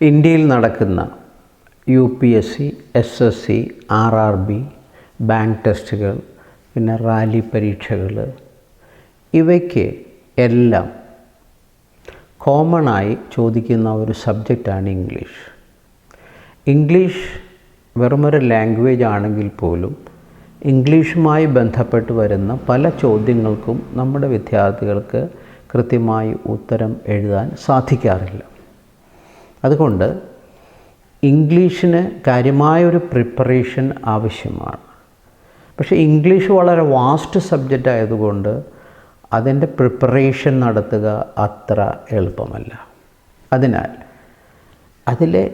ഇന്ത്യയിൽ നടക്കുന്ന UPSC, SSC, RRB, bank ടെസ്റ്റുകൾ, പിന്നെ റാലി പരീക്ഷകൾ, ഇവയ്ക്ക് എല്ലാം കോമണായി ചോദിക്കുന്ന ഒരു സബ്ജക്റ്റാണ് ഇംഗ്ലീഷ്. ഇംഗ്ലീഷ് വെറുമൊരു ലാംഗ്വേജ് ആണെങ്കിൽ പോലും ഇംഗ്ലീഷുമായി ബന്ധപ്പെട്ട് വരുന്ന പല ചോദ്യങ്ങൾക്കും നമ്മുടെ വിദ്യാർത്ഥികൾക്ക് കൃത്യമായി ഉത്തരം എഴുതാൻ സാധിക്കാറില്ല. അതുകൊണ്ട് ഇംഗ്ലീഷിന് കാര്യമായൊരു പ്രിപ്പറേഷൻ ആവശ്യമാണ്. പക്ഷേ ഇംഗ്ലീഷ് വളരെ വാസ്റ്റ് സബ്ജക്റ്റ് ആയതുകൊണ്ട് അതിൻ്റെ പ്രിപ്പറേഷൻ നടത്തുക അത്ര എളുപ്പമല്ല. അതിനാൽ അതിലെ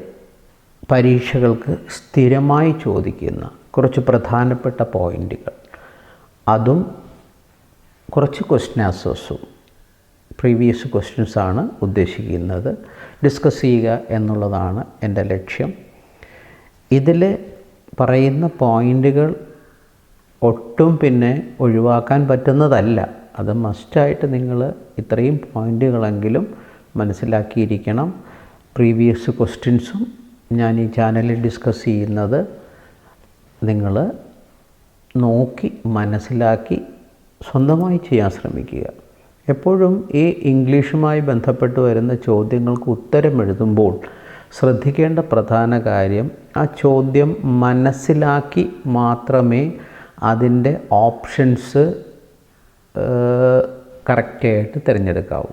പരീക്ഷകൾക്ക് സ്ഥിരമായി ചോദിക്കുന്ന കുറച്ച് പ്രധാനപ്പെട്ട പോയിൻ്റുകൾ, അതും കുറച്ച് ക്വസ്റ്റ്യൻ ആൻസേഴ്സും പ്രീവിയസ് ക്വസ്റ്റ്യൻസാണ് ഉദ്ദേശിക്കുന്നത് ഡിസ്കസ് ചെയ്യുക എന്നുള്ളതാണ് എൻ്റെ ലക്ഷ്യം. ഇതിൽ പറയുന്ന പോയിൻ്റുകൾ ഒട്ടും പിന്നെ ഒഴിവാക്കാൻ പറ്റുന്നതല്ല. അത് മസ്റ്റായിട്ട് നിങ്ങൾ ഇത്രയും പോയിൻ്റുകളെങ്കിലും മനസ്സിലാക്കിയിരിക്കണം. പ്രീവിയസ് ക്വസ്റ്റ്യൻസും ഞാൻ ഈ ചാനലിൽ ഡിസ്കസ് ചെയ്യുന്നത് നിങ്ങൾ നോക്കി മനസ്സിലാക്കി സ്വന്തമായി ചെയ്യാൻ ശ്രമിക്കുക. എപ്പോഴും ഈ ഇംഗ്ലീഷുമായി ബന്ധപ്പെട്ട് വരുന്ന ചോദ്യങ്ങൾക്ക് ഉത്തരം എഴുതുമ്പോൾ ശ്രദ്ധിക്കേണ്ട പ്രധാന കാര്യം, ആ ചോദ്യം മനസ്സിലാക്കി മാത്രമേ അതിൻ്റെ ഓപ്ഷൻസ് കറക്റ്റായിട്ട് തിരഞ്ഞെടുക്കാവൂ.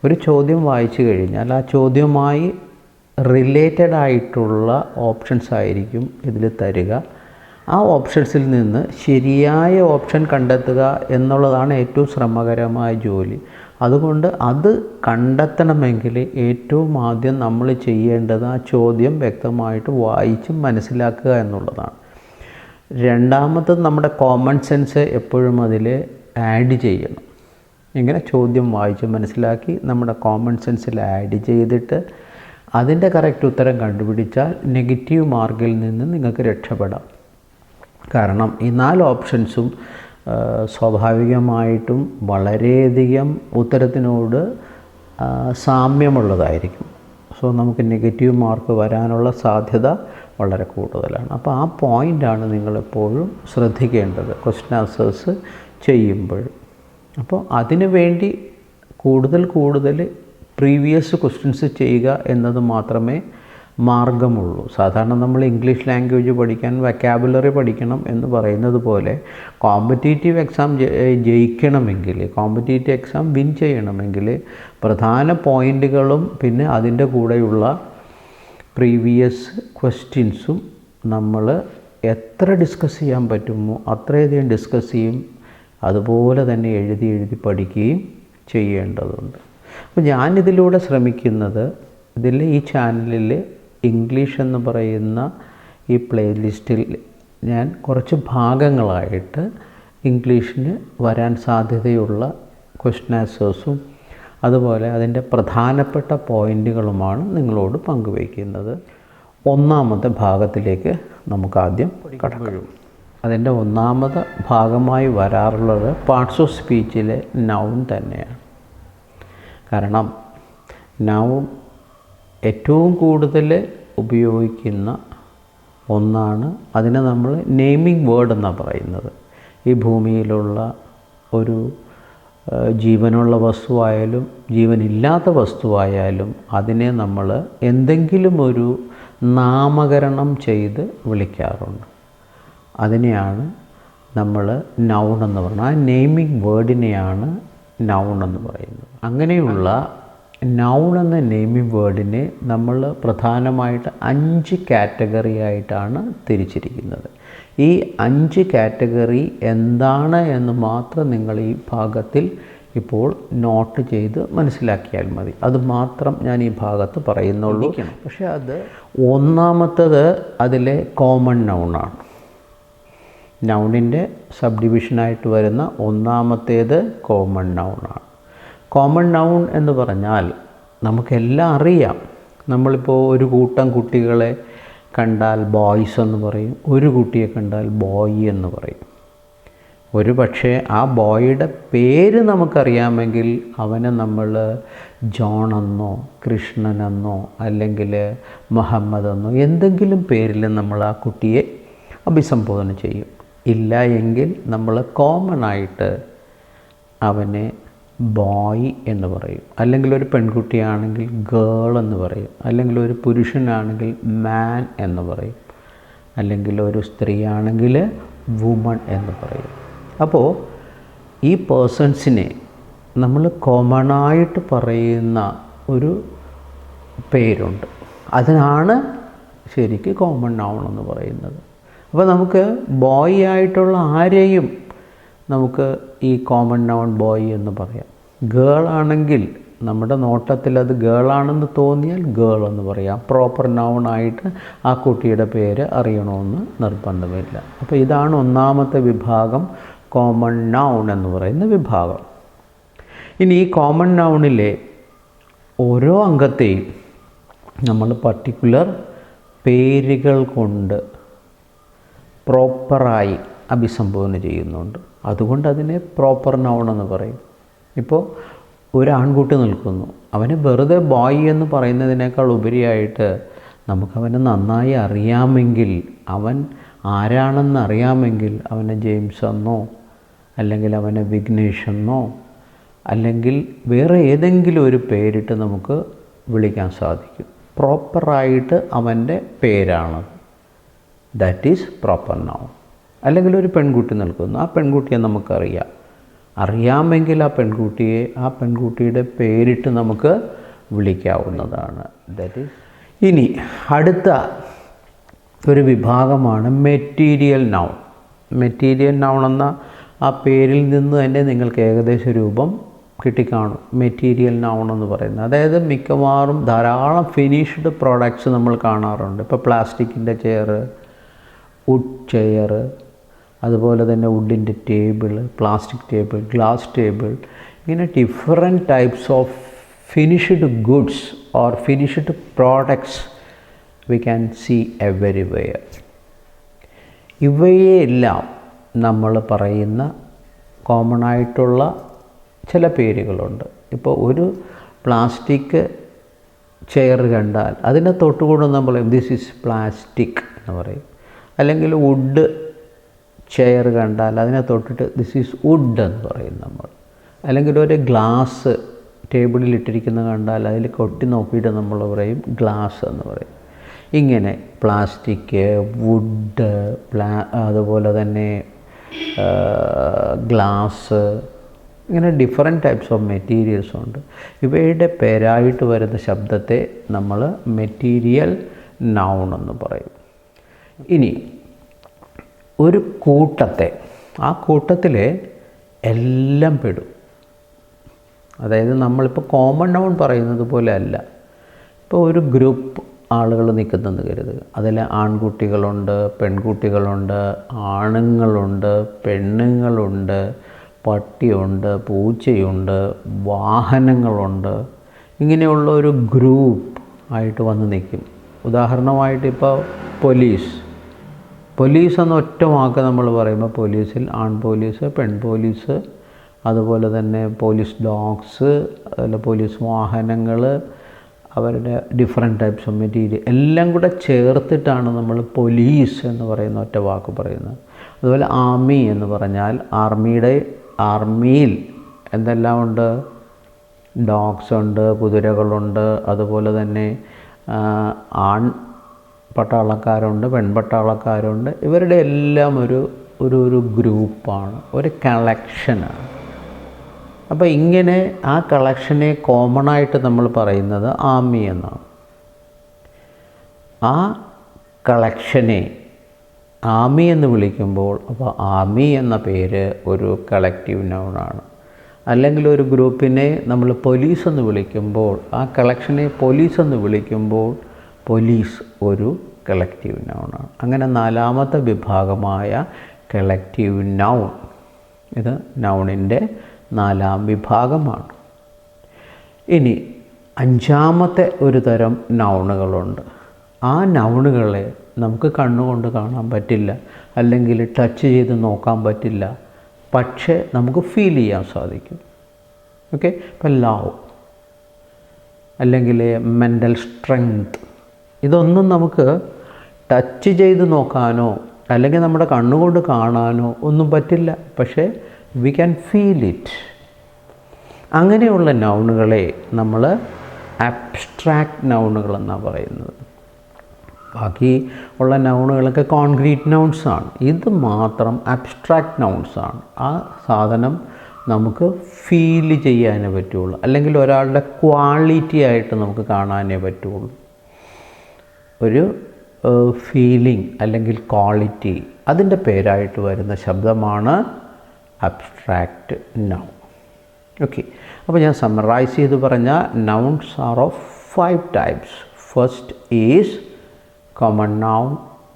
ഒരു ചോദ്യം വായിച്ചു കഴിഞ്ഞാൽ ആ ചോദ്യവുമായി റിലേറ്റഡ് ആയിട്ടുള്ള ഓപ്ഷൻസ് ആയിരിക്കും ഇതിൽ തരിക. ആ ഓപ്ഷൻസിൽ നിന്ന് ശരിയായ ഓപ്ഷൻ കണ്ടെത്തുക എന്നുള്ളതാണ് ഏറ്റവും ശ്രമകരമായ ജോലി. അതുകൊണ്ട് അത് കണ്ടെത്തണമെങ്കിൽ ഏറ്റവും ആദ്യം നമ്മൾ ചെയ്യേണ്ടത് ആ ചോദ്യം വ്യക്തമായിട്ട് വായിച്ച് മനസ്സിലാക്കുക എന്നുള്ളതാണ്. രണ്ടാമത്തത് നമ്മുടെ കോമൺ സെൻസ് എപ്പോഴും അതിൽ ആഡ് ചെയ്യണം. ഇങ്ങനെ ചോദ്യം വായിച്ച് മനസ്സിലാക്കി നമ്മുടെ കോമൺ സെൻസിൽ ആഡ് ചെയ്തിട്ട് അതിൻ്റെ കറക്റ്റ് ഉത്തരം കണ്ടുപിടിച്ചാൽ നെഗറ്റീവ് മാർക്കിൽ നിന്ന് നിങ്ങൾക്ക് രക്ഷപ്പെടാം. കാരണം ഈ 4 ഓപ്ഷൻസും സ്വാഭാവികമായിട്ടും വളരെയധികം ഉത്തരത്തിനോട് സാമ്യമുള്ളതായിരിക്കും. സോ നമുക്ക് നെഗറ്റീവ് മാർക്ക് വരാനുള്ള സാധ്യത വളരെ കൂടുതലാണ്. അപ്പോൾ ആ പോയിൻ്റാണ് നിങ്ങളെപ്പോഴും ശ്രദ്ധിക്കേണ്ടത് ക്വസ്റ്റ്യൻ ആൻസേഴ്സ് ചെയ്യുമ്പോൾ. അപ്പോൾ അതിനു വേണ്ടി കൂടുതൽ പ്രീവിയസ് ക്വസ്റ്റ്യൻസ് ചെയ്യുക എന്നത് മാത്രമേ മാർഗമുള്ളൂ. സാധാരണ നമ്മൾ ഇംഗ്ലീഷ് ലാംഗ്വേജ് പഠിക്കാൻ വൊക്കാബുലറി പഠിക്കണം എന്ന് പറയുന്നത് പോലെ കോമ്പറ്റീറ്റീവ് എക്സാം ജയിക്കണമെങ്കിൽ, കോമ്പറ്റീറ്റീവ് എക്സാം വിൻ ചെയ്യണമെങ്കിൽ പ്രധാന പോയിൻ്റുകളും പിന്നെ അതിൻ്റെ കൂടെയുള്ള പ്രീവിയസ് ക്വസ്റ്റ്യൻസും നമ്മൾ എത്ര ഡിസ്കസ് ചെയ്യാൻ പറ്റുമോ അത്രയധികം ഡിസ്കസ് ചെയ്യും. അതുപോലെ തന്നെ എഴുതി പഠിക്കുകയും ചെയ്യേണ്ടതുണ്ട്. അപ്പോൾ ഞാനിതിലൂടെ ശ്രമിക്കുന്നത്, ഈ ചാനലിൽ ഇംഗ്ലീഷ് എന്ന് പറയുന്ന ഈ പ്ലേലിസ്റ്റിൽ ഞാൻ കുറച്ച് ഭാഗങ്ങളായിട്ട് ഇംഗ്ലീഷിന് വരാൻ സാധ്യതയുള്ള ക്വസ്റ്റ്യൻ ആൻസേഴ്സും അതുപോലെ അതിൻ്റെ പ്രധാനപ്പെട്ട പോയിൻ്റുകളുമാണ് നിങ്ങളോട് പങ്കുവയ്ക്കുന്നത്. ഒന്നാമത്തെ ഭാഗത്തിലേക്ക് നമുക്കാദ്യം കടക്കാം. അതിൻ്റെ ഒന്നാമത്തെ ഭാഗമായി വരാറുള്ളത് പാർട്സ് ഓഫ് സ്പീച്ചിലെ നൗൺ തന്നെയാണ്. കാരണം നൗൺ ഏറ്റവും കൂടുതൽ ഉപയോഗിക്കുന്ന ഒന്നാണ്. അതിനെ നമ്മൾ നെയിമിംഗ് വേർഡ് എന്നാണ് പറയുന്നത്. ഈ ഭൂമിയിലുള്ള ഒരു ജീവനുള്ള വസ്തുവായാലും ജീവനില്ലാത്ത വസ്തുവായാലും അതിനെ നമ്മൾ എന്തെങ്കിലും ഒരു നാമകരണം ചെയ്ത് വിളിക്കാറുണ്ട്. അതിനെയാണ് നമ്മൾ നൗൺ എന്ന് പറയുന്നത്. ആ നെയിമിംഗ് വേർഡിനെയാണ് നൗൺ എന്ന് പറയുന്നത്. അങ്ങനെയുള്ള നൗൺ എന്ന നെയിമിംഗ് വേർഡിനെ നമ്മൾ പ്രധാനമായിട്ട് 5 കാറ്റഗറി ആയിട്ടാണ് തിരിച്ചിരിക്കുന്നത്. ഈ 5 കാറ്റഗറി എന്താണ് എന്ന് മാത്രം നിങ്ങൾ ഈ ഭാഗത്തിൽ ഇപ്പോൾ നോട്ട് ചെയ്ത് മനസ്സിലാക്കിയാൽ മതി. അത് മാത്രം ഞാൻ ഈ ഭാഗത്ത് പറയുന്നുള്ളൂ. പക്ഷേ അത് ഒന്നാമത്തത് അതിലെ കോമൺ നൗണാണ്. നൗണിൻ്റെ സബ് ഡിവിഷനായിട്ട് വരുന്ന ഒന്നാമത്തേത് കോമൺ നൗണാണ്. കോമൺ നൗൺ എന്ന് പറഞ്ഞാൽ നമുക്കെല്ലാം അറിയാം. നമ്മളിപ്പോൾ ഒരു കൂട്ടം കുട്ടികളെ കണ്ടാൽ ബോയ്സ് എന്ന് പറയും, ഒരു കുട്ടിയെ കണ്ടാൽ ബോയ് എന്ന് പറയും. ഒരു പക്ഷേ ആ ബോയുടെ പേര് നമുക്കറിയാമെങ്കിൽ അവനെ നമ്മൾ ജോൺ എന്നോ കൃഷ്ണനെന്നോ അല്ലെങ്കിൽ മുഹമ്മദ് എന്നോ എന്തെങ്കിലും പേരിൽ നമ്മൾ ആ കുട്ടിയെ അഭിസംബോധന ചെയ്യും. ഇല്ല എങ്കിൽ നമ്മൾ കോമൺ ആയിട്ട് അവനെ ബോയ് എന്ന് പറയും. അല്ലെങ്കിൽ ഒരു പെൺകുട്ടിയാണെങ്കിൽ ഗേൾ എന്ന് പറയും. അല്ലെങ്കിൽ ഒരു പുരുഷനാണെങ്കിൽ മാൻ എന്ന് പറയും. അല്ലെങ്കിൽ ഒരു സ്ത്രീയാണെങ്കിൽ വുമൺ എന്ന് പറയും. അപ്പോൾ ഈ പേഴ്സൺസിനെ നമ്മൾ കോമണായിട്ട് പറയുന്ന ഒരു പേരുണ്ട്. അതിനാണ് ശരിക്ക് കോമൺ നൗൺ എന്ന് പറയുന്നത്. അപ്പോൾ നമുക്ക് ബോയ് ആയിട്ടുള്ള ആരെയും നമുക്ക് ഈ കോമൺ നൗൺ ബോയ് എന്ന് പറയാം. ഗേൾ ആണെങ്കിൽ നമ്മുടെ നോട്ടത്തിൽ അത് ഗേളാണെന്ന് തോന്നിയാൽ ഗേൾ എന്ന് പറയാം. പ്രോപ്പർ നൗൺ ആയിട്ട് ആ കുട്ടിയുടെ പേര് അറിയണമെന്ന് നിർബന്ധമില്ല. അപ്പോൾ ഇതാണ് ഒന്നാമത്തെ വിഭാഗം, കോമൺ നൗൺ എന്ന് പറയുന്ന വിഭാഗം. ഇനി ഈ കോമൺ നൗണിലെ ഓരോ അംഗത്തെയും നമ്മൾ പർട്ടിക്കുലർ പേരുകൾ കൊണ്ട് പ്രോപ്പറായി അഭിസംബോധന ചെയ്യുന്നുണ്ട്. അതുകൊണ്ട് അതിനെ പ്രോപ്പർ നൗൺ എന്ന് പറയും. ഇപ്പോൾ ഒരു ആൺകുട്ടി നിൽക്കുന്നു, അവനെ വെറുതെ ബോയ് എന്ന് പറയുന്നതിനേക്കാൾ ഉപരിയായിട്ട് നമുക്കവനെ നന്നായി അറിയാമെങ്കിൽ, അവൻ ആരാണെന്ന് അറിയാമെങ്കിൽ അവനെ ജെയിംസ് എന്നോ അല്ലെങ്കിൽ അവനെ വിഘ്നേഷ് എന്നോ അല്ലെങ്കിൽ വേറെ ഏതെങ്കിലും ഒരു പേരിട്ട് നമുക്ക് വിളിക്കാൻ സാധിക്കും. പ്രോപ്പറായിട്ട് അവൻ്റെ പേരാണത്. That is proper noun. അല്ലെങ്കിൽ ഒരു പെൺകുട്ടി നിൽക്കുന്നു, ആ പെൺകുട്ടിയെ അറിയാമെങ്കിൽ ആ പെൺകുട്ടിയുടെ പേരിട്ട് നമുക്ക് വിളിക്കാവുന്നതാണ്. That is. ഇനി അടുത്ത ഒരു വിഭാഗമാണ് മെറ്റീരിയൽ നൗൺ. മെറ്റീരിയൽ നൗൺ എന്ന ആ പേരിൽ നിന്ന് തന്നെ നിങ്ങൾക്ക് ഏകദേശ രൂപം കിട്ടിക്കാണും. മെറ്റീരിയൽ നൗൺ എന്ന് പറയുന്നത്, അതായത് മിക്കവാറും ധാരാളം ഫിനിഷ്ഡ് പ്രോഡക്ട്സ് നമ്മൾ കാണാറുണ്ട്. ഇപ്പോൾ പ്ലാസ്റ്റിക്കിൻ്റെ ചെയർ, വുഡ് ചെയർ, അതുപോലെ തന്നെ വുഡിൻ്റെ table, plastic table, glass table, ഇങ്ങനെ different types of finished goods or finished products we can see everywhere. ഇവയെല്ലാം നമ്മൾ പറയുന്ന കോമൺ ആയിട്ടുള്ള ചില പേരുകളുണ്ട്. ഇപ്പോൾ ഒരു പ്ലാസ്റ്റിക് ചെയർ കണ്ടാൽ അതിനെ തൊട്ടുകൂടെ നമ്മൾ ദിസ് ഈസ് പ്ലാസ്റ്റിക് എന്ന് പറയും. അല്ലെങ്കിൽ വുഡ് ചെയർ കണ്ടാൽ അതിനെ തൊട്ടിട്ട് ദിസ് ഈസ് വുഡ് എന്ന് പറയും നമ്മൾ. അല്ലെങ്കിൽ ഒരു ഗ്ലാസ് ടേബിളിൽ ഇട്ടിരിക്കുന്നത് കണ്ടാൽ അതിൽ കൊട്ടി നോക്കിയിട്ട് നമ്മൾ പറയും ഗ്ലാസ് എന്ന് പറയും. ഇങ്ങനെ പ്ലാസ്റ്റിക്, വുഡ്, അതുപോലെ തന്നെ ഗ്ലാസ്, ഇങ്ങനെ ഡിഫറെൻറ്റ് ടൈപ്സ് ഓഫ് മെറ്റീരിയൽസ് ഉണ്ട്. ഇവയുടെ പേരായിട്ട് വരുന്ന ശബ്ദത്തെ നമ്മൾ മെറ്റീരിയൽ നൗൺ എന്ന് പറയും. ഇനി ഒരു കൂട്ടത്തെ, ആ കൂട്ടത്തിൽ എല്ലാം പെടും. അതായത് നമ്മളിപ്പോൾ കോമൺ നൗൺ പറയുന്നത് പോലെ അല്ല. ഇപ്പോൾ ഒരു ഗ്രൂപ്പ് ആളുകൾ നിൽക്കുന്നെന്ന് കരുതുക. അതിൽ ആൺകുട്ടികളുണ്ട്, പെൺകുട്ടികളുണ്ട്, ആണുങ്ങളുണ്ട്, പെണ്ണുങ്ങളുണ്ട്, പട്ടിയുണ്ട്, പൂച്ചയുണ്ട്, വാഹനങ്ങളുണ്ട്. ഇങ്ങനെയുള്ള ഒരു ഗ്രൂപ്പ് ആയിട്ട് വന്ന് നിൽക്കും. ഉദാഹരണമായിട്ട് ഇപ്പോൾ പോലീസ് എന്ന ഒറ്റ വാക്ക് നമ്മൾ പറയുമ്പോൾ പോലീസിൽ ആൺ പോലീസ്, പെൺ പോലീസ്, അതുപോലെ തന്നെ പോലീസ് ഡോഗ്സ്, അതുപോലെ പോലീസ് വാഹനങ്ങൾ, അവരുടെ ഡിഫറെൻറ്റ് ടൈപ്സ് ഓഫ് മെറ്റീരിയൽ എല്ലാം കൂടെ ചേർത്തിട്ടാണ് നമ്മൾ പോലീസ് എന്ന് പറയുന്ന ഒറ്റ വാക്ക് പറയുന്നത്. അതുപോലെ ആർമി എന്ന് പറഞ്ഞാൽ ആർമിയിൽ എന്തെല്ലാം ഉണ്ട്? ഡോഗ്സ് ഉണ്ട്, കുതിരകളുണ്ട്, അതുപോലെ തന്നെ ആൺ പട്ടാളക്കാരുണ്ട്, പെൺപട്ടാളക്കാരുണ്ട്. ഇവരുടെ എല്ലാം ഒരു ഗ്രൂപ്പാണ്, ഒരു കളക്ഷനാണ്. അപ്പോൾ ഇങ്ങനെ ആ കളക്ഷനെ കോമണായിട്ട് നമ്മൾ പറയുന്നത് ആർമി എന്നാണ്. ആ കളക്ഷനെ ആർമി എന്ന് വിളിക്കുമ്പോൾ അപ്പോൾ ആർമി എന്ന പേര് ഒരു കളക്റ്റീവ് നൗണാണ്. അല്ലെങ്കിൽ ഒരു ഗ്രൂപ്പിനെ നമ്മൾ പോലീസ് എന്ന് വിളിക്കുമ്പോൾ ആ കളക്ഷനെ പോലീസ് എന്ന് വിളിക്കുമ്പോൾ പോലീസ് ഒരു കളക്റ്റീവ് നൗണാണ്. അങ്ങനെ നാലാമത്തെ വിഭാഗമായ കളക്റ്റീവ് നൗൺ, ഇത് നൗണിൻ്റെ 4ാം വിഭാഗമാണ്. ഇനി 5ാമത്തെ ഒരു തരം നൗണുകളുണ്ട്. ആ നൗണുകളെ നമുക്ക് കണ്ണുകൊണ്ട് കാണാൻ പറ്റില്ല, അല്ലെങ്കിൽ ടച്ച് ചെയ്ത് നോക്കാൻ പറ്റില്ല, പക്ഷേ നമുക്ക് ഫീൽ ചെയ്യാൻ സാധിക്കും. ഓക്കെ, ഇപ്പോൾ ലവ് അല്ലെങ്കിൽ മെൻ്റൽ സ്ട്രെങ്ത്, ഇതൊന്നും നമുക്ക് ടച്ച് ചെയ്ത് നോക്കാനോ അല്ലെങ്കിൽ നമ്മുടെ കണ്ണുകൊണ്ട് കാണാനോ ഒന്നും പറ്റില്ല, പക്ഷേ വി ക്യാൻ ഫീൽ ഇറ്റ്. അങ്ങനെയുള്ള നൗണുകളെ നമ്മൾ അബ്സ്ട്രാക്റ്റ് നൗണുകൾ എന്നാണ് പറയുന്നത്. ബാക്കി ഉള്ള നൗണുകളൊക്കെ കോൺക്രീറ്റ് നൗൺസാണ്. ഇത് മാത്രം അബ്സ്ട്രാക്റ്റ് നൗൺസാണ്. ആ സാധനം നമുക്ക് ഫീൽ ചെയ്യാനേ പറ്റുള്ളൂ, അല്ലെങ്കിൽ ഒരാളുടെ ക്വാളിറ്റി ആയിട്ട് നമുക്ക് കാണാനേ പറ്റുള്ളൂ. ഒരു ഫീലിംഗ് അല്ലെങ്കിൽ ക്വാളിറ്റി, അതിൻ്റെ പേരായിട്ട് വരുന്ന ശബ്ദമാണ് അബ്സ്ട്രാക്റ്റ് നൗൺ. ഓക്കെ, അപ്പോൾ ഞാൻ സമ്മറൈസ് ചെയ്ത് പറഞ്ഞാൽ nouns R of 5 types. First is common noun,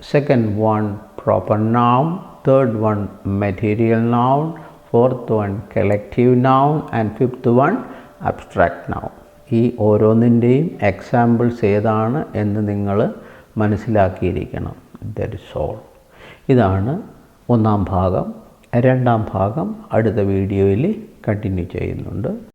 second one proper noun, third one material noun, fourth one collective noun and fifth one abstract noun. ഈ ഓരോന്നിൻ്റെയും എക്സാമ്പിൾസ് ഏതാണ് എന്ന് നിങ്ങൾ മനസ്സിലാക്കിയിരിക്കണം. That is all. ഇതാണ് ഒന്നാം ഭാഗം. രണ്ടാം ഭാഗം അടുത്ത വീഡിയോയിൽ കണ്ടിന്യൂ ചെയ്യുന്നുണ്ട്.